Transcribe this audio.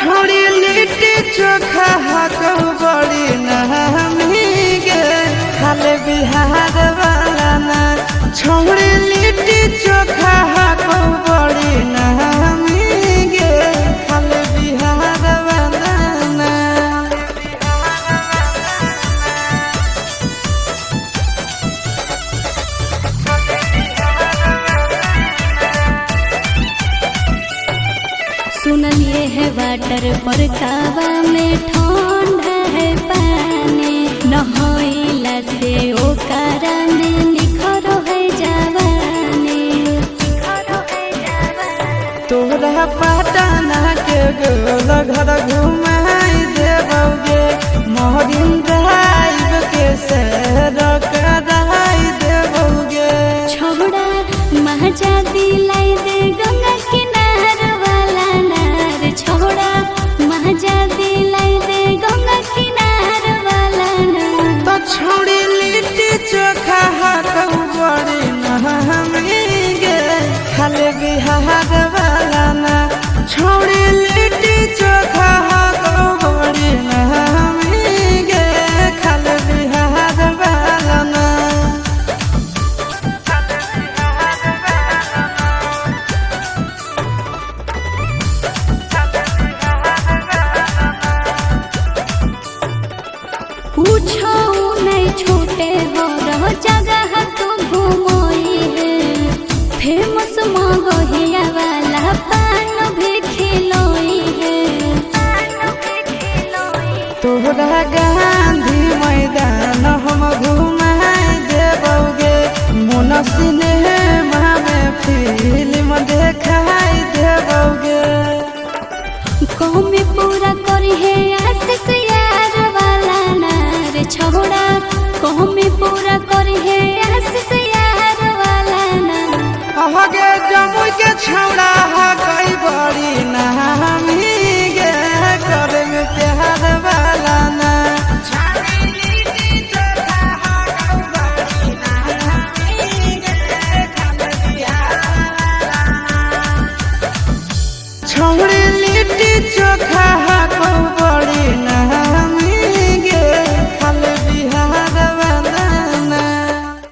छोड़ी लिट्टी चोखा हाको बड़ी नहमी गे खाले बिहार वाला ना। छोड़ी लिट्टी चोखा हाको बड़ी नहमी गे खाले बिहार वाला ना। सुनलिए है वाटर पर कावा में ठंडा है पानी नहइला से ओ कारण निखरो है जवानी। तोरा पटना के गोल घर घुमाई देबोगे मोहरिन ड्राइव के सैर कराई देबोगे। छोड़ा महजा दिलाई दे गंगा किनार वाला नार। छोड़ा महजा दिलाई दे गंगा किनार वाला नार। तो छोड़ी लिट्टी चोखा हाको बड़ी नहमी गे खाले बिहार वाला ना। छोड़ी लिट्टी चोखा हाको बड़ी नहमी गे खाले बिहार वाला ना। पूछो नहीं छूटे हो रहो जगह तो घूमोई है। फेमस मगहिया वाला पान भी खिलोई है। तोहरा गांधी मैदान हम घुमाई देबोगे मोन सिनेमा में फिल्म देखाई देबोगे। कौमी पूरा करी है आशीष यार वाला नार। छोड़ा कौमी पूरा करी है आशीष यार वाला नार। आगे जमुई के छौड़ा कई बड़ी नहमी गे करे में प्यार वाला ना। छोड़ी लिट्टी चोखा